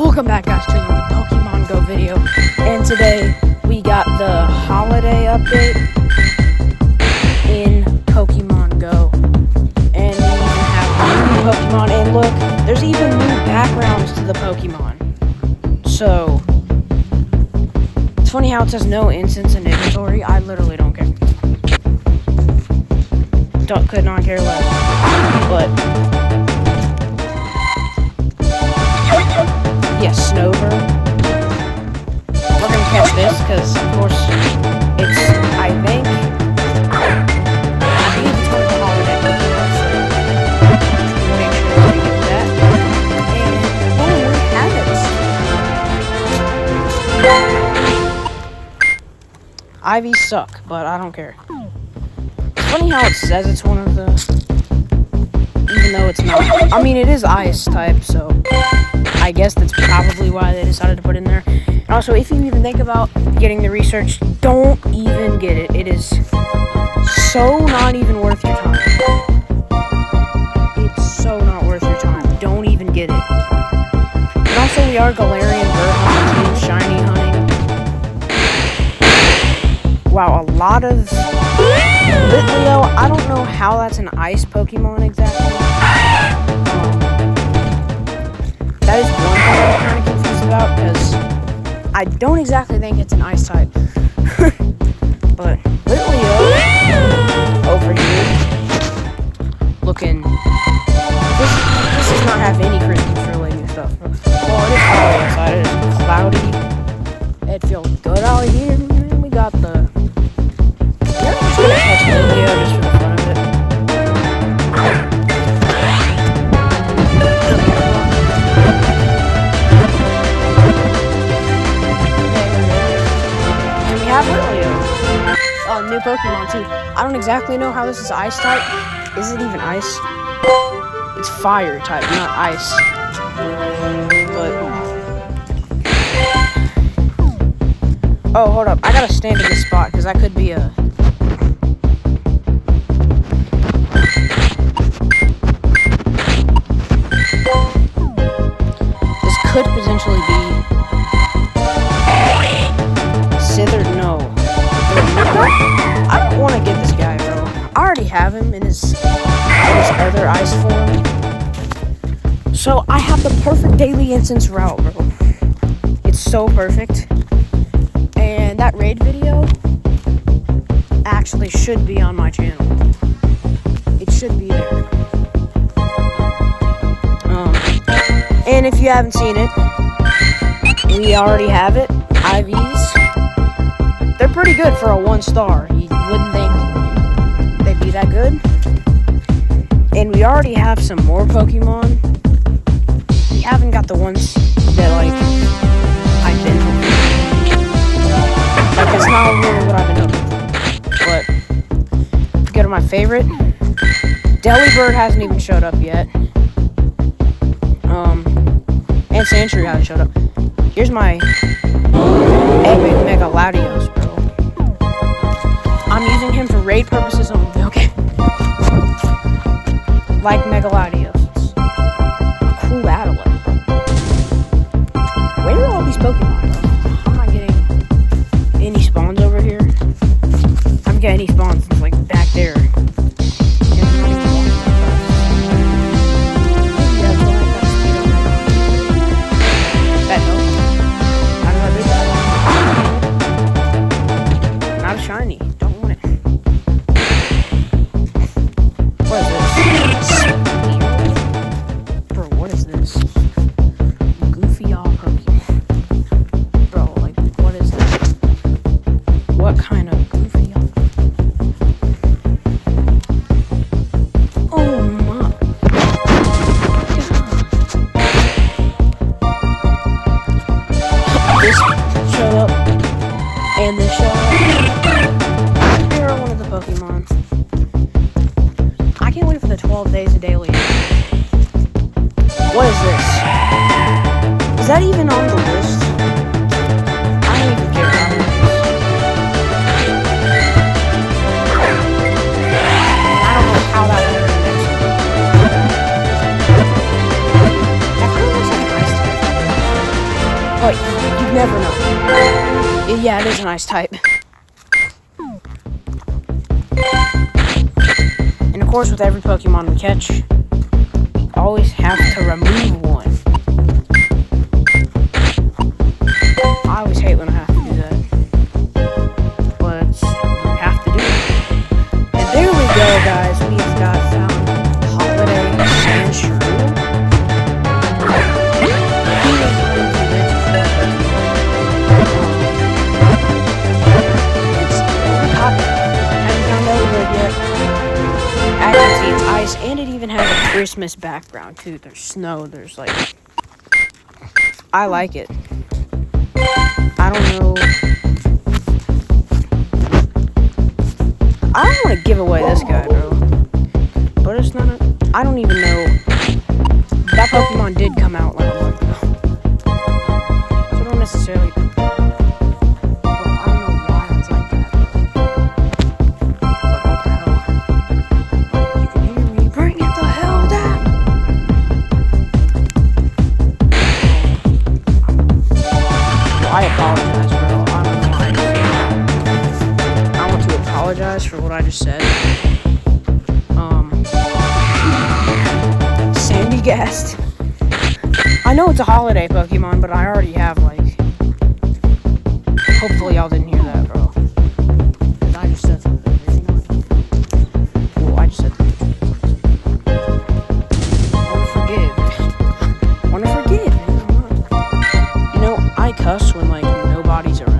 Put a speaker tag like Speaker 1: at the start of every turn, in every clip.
Speaker 1: Welcome back, guys, to another Pokemon Go video. And today we got the holiday update in Pokemon Go. And we even have new Pokemon. And look, there's even new backgrounds to the Pokemon. So it's funny how it says no instance in inventory. I literally don't care. Could not care less. But yes, Snover. We're gonna catch this because, of course, it's, I think it's one of the holiday Pokemon, so we'll make sure we get that. And, we have it. Ivies suck, but I don't care. It's funny how it says it's one of the, even though it's not. I mean, it is ice type, so I guess that's probably why they decided to put it in there. And also, if you even think about getting the research, don't even get it. It is so not even worth your time. It's so not worth your time. Don't even get it. And also, we are Galarian bird hunting too, shiny hunting. Wow, a lot of Litleo. I don't know how that's an ice Pokemon exactly. That is one thing I'm kind of confused about, because I don't exactly think it's an ice type. But Litleo over here, looking, this does not have any Christmas related stuff. Well, it is cloudy outside, it is cloudy, it feels good out here, and we got the, I'm just gonna catch Litleo just for the fun of it. New Pokemon too. I don't exactly know how this is ice type. Is it even ice? It's fire type, not ice. But oh, hold up! I gotta stand in this spot because that could be a. This could potentially be Scyther. No. I don't want to get this guy, bro. I already have him in his other ice form. So I have the perfect daily instance route, bro. It's so perfect. And that raid video actually should be on my channel. It should be there. And if you haven't seen it, we already have it. IVs. They're pretty good for a 1-star. You wouldn't think they'd be that good. And we already have some more Pokemon. We haven't got the ones that, like, I've been hoping. Like, that's not really what I've been hoping. But, to go to my favorite, Delibird hasn't even showed up yet. And Sandshrew hasn't showed up. Here's my epic Mega Latios, bro. I'm using him for raid purposes only, okay? Like Mega Latios. It's a cool Adelaide. Where are all these Pokemon, bro? I'm not getting any spawns over here. I'm getting any spawns since, like, back there. That helps. How do I do that? Not a shiny. Don't want it. What is this? Bro, what is this? Goofy all Pokemon. Bro, like, what is this? What kind of goofy all? Oh my God. This showed up. And this showed up. Here are one of the Pokemon. I can't wait for the 12 days of daily. What is this? Is that even on the list? I don't even care about this. I don't know how that went in the next one. That kind of looks like an ice type. but you never know. Yeah, it is an ice type. And of course, with every Pokemon we catch, we always have to remove one. I always hate when I have to do that, but we have to do it. And there we go, guys. We've got Holiday and Shrew. As you can see, it's ice, and it even has a Christmas background too. There's snow. There's like, I like it. I don't know. I don't want to give away this guy, bro. But it's not. I don't even know. That Pokemon did come out like a month ago. So I don't necessarily. For what I just said. Sandy Gast. I know it's a holiday Pokemon, but I already have, like... Hopefully y'all didn't hear that, bro. Because I just said something. Well, I just said something. Wanna forgive. You know, I cuss when, like, nobody's around.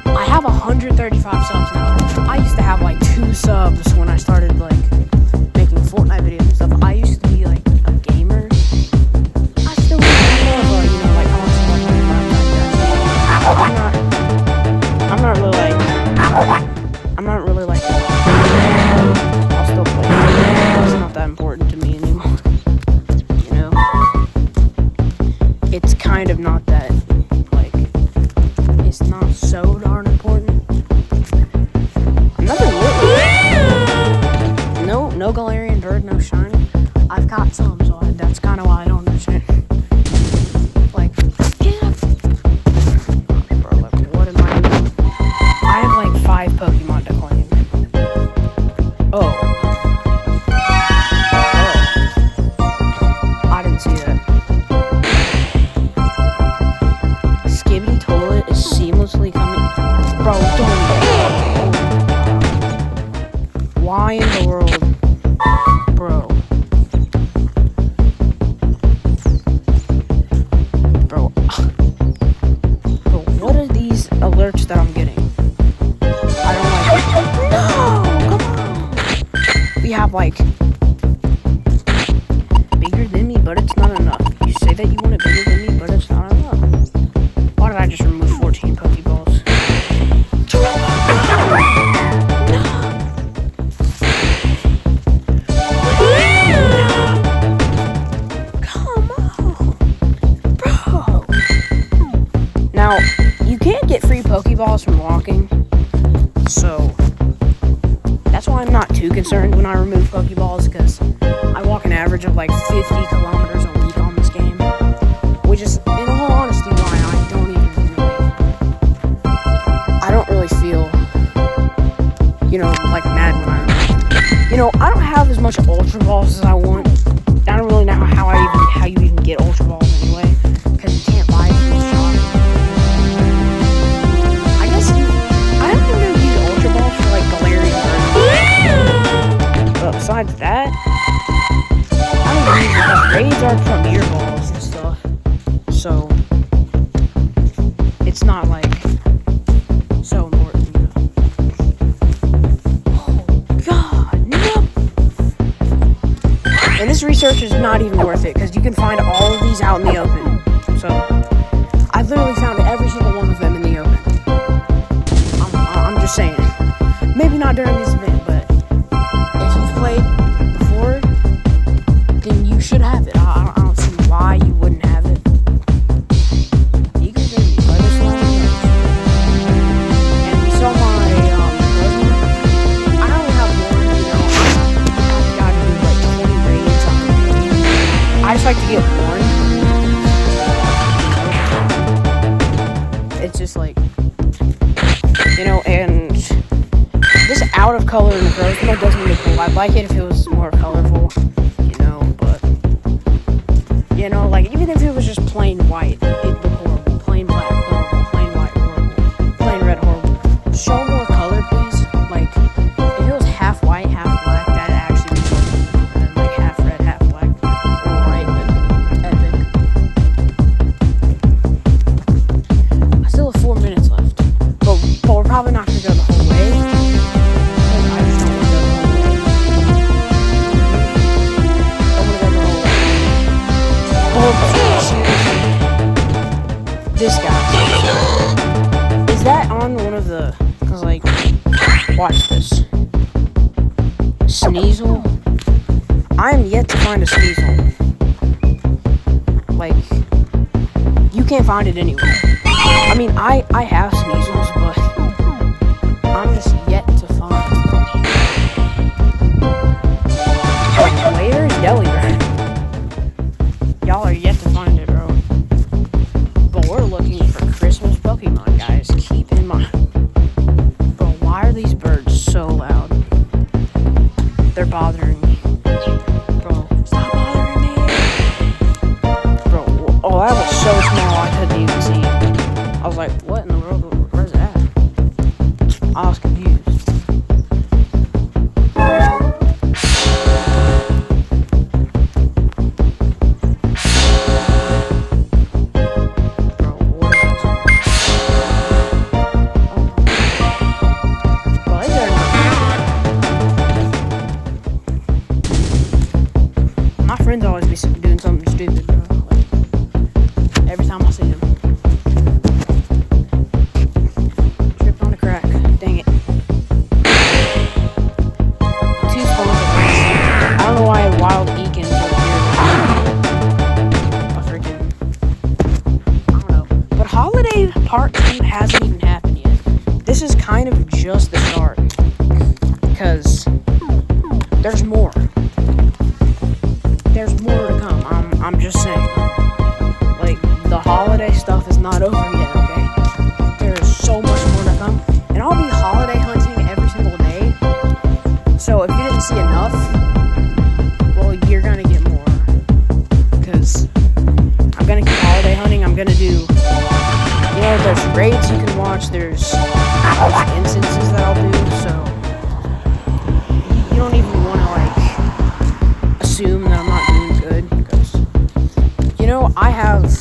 Speaker 1: I have 135 subs now. I used to have like 2 subs when I started like making Fortnite videos and stuff. I used to be like a gamer. I still love, you know, like console I'm not really like. I'll still play. It's not that important to me anymore. You know, it's kind of not that. Like, it's not so darn important. No Galarian Bird, no Shiny. I've got some, so that's kind of why I don't understand. Like, yeah. Bro, like, what am I doing? I have like 5 Pokemon to claim. Oh. I didn't see that. Skibidi Toilet is seamlessly coming. Bro, don't. Why in the world? That I'm getting. I don't like it. No! Come on! We have like bigger than me, but it's not enough. You say that you want it bigger than me, but it's not enough. Why did I just remove 14 Pokeballs? Come on! Bro! Now, you can't get free Pokeballs from walking, so that's why I'm not too concerned when I remove Pokeballs, because I walk an average of like 50 kilometers a week on this game, which is, in all honesty, why I don't really feel, you know, like mad when I remove. You know, I don't have as much Ultra Balls as I want. I don't really know how you even get Ultra Balls anyway, because you can't buy it from the shop. Besides that, I don't even use it because raids are premier balls and stuff, so it's not like so important. Oh god, no! And this research is not even worth it because you can find all of these out in the open. So I've literally found every single one of them in the open. I'm just saying, maybe not during this event, but played before, then you should have it. I don't see why you wouldn't have it. You can maybe let us know. And if you saw my resume, I only have one, you know. I've got to do like 20 raids on the game. I just like to get one. color in the rose, but it doesn't really cool. I'd like it if it was more colorful, but like even if it was just plain white, it'd look horrible. Plain black, horrible. Plain white, horrible. Plain red, horrible. Show more color, please. Like, if it was half white, half black, that'd actually be cool. And then like half red, half black, or white, that'd be epic. I still have 4 minutes left, but we're probably not gonna go the whole way. I just don't want to go the whole way. I want to go the whole way. This guy. Is that on one of the... Because, like... Watch this. Sneasel? I am yet to find a Sneasel. Like... You can't find it anywhere. I mean, I have Sneasels, but... I'm just yet to find... Where's Delibird? Y'all are yet to find it, bro. But we're looking for Christmas Pokemon, guys. Keep in mind. Bro, why are these birds so loud? They're bothering me. Bro, stop bothering me. Bro, oh, that was so small I couldn't even see. I was like, what in the world? Where's that? I was confused. Friends always be doing something stupid, bro. Like, every time I see him. Tripped on a crack. Dang it. 2 spawns at once. I don't know why a wild Eakins over here. I don't know. But Holiday Part 2 hasn't even happened yet. This is kind of just the start. Because there's more. There's more to come. I'm just saying. Like, the holiday stuff is not over yet, okay? There is so much more to come. And I'll be holiday hunting every single day. So if you didn't see enough, well, you're gonna get more. Because I'm gonna keep holiday hunting. I'm gonna do, there's raids you can watch. There's instances that I'll do. So you don't even want to, like, assume that I'm not doing good, because I have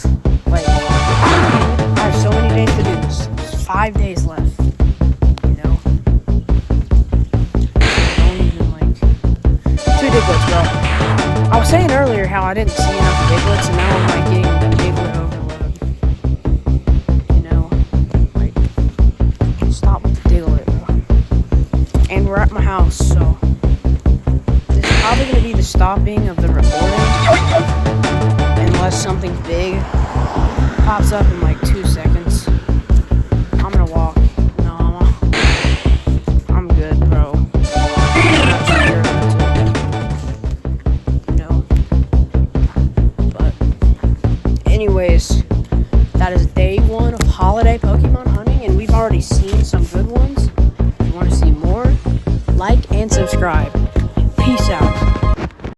Speaker 1: so many days to do this. There's 5 days left, Don't even, two Diglets, bro. I was saying earlier how I didn't see enough Diglets, and now I'm getting Diglet overload. Stop with the Diglett, bro. And we're at my house, so this is probably going to be the stopping of the recording, unless something big pops up in 2 seconds. I'm gonna walk. No, I'm good, bro. But anyways,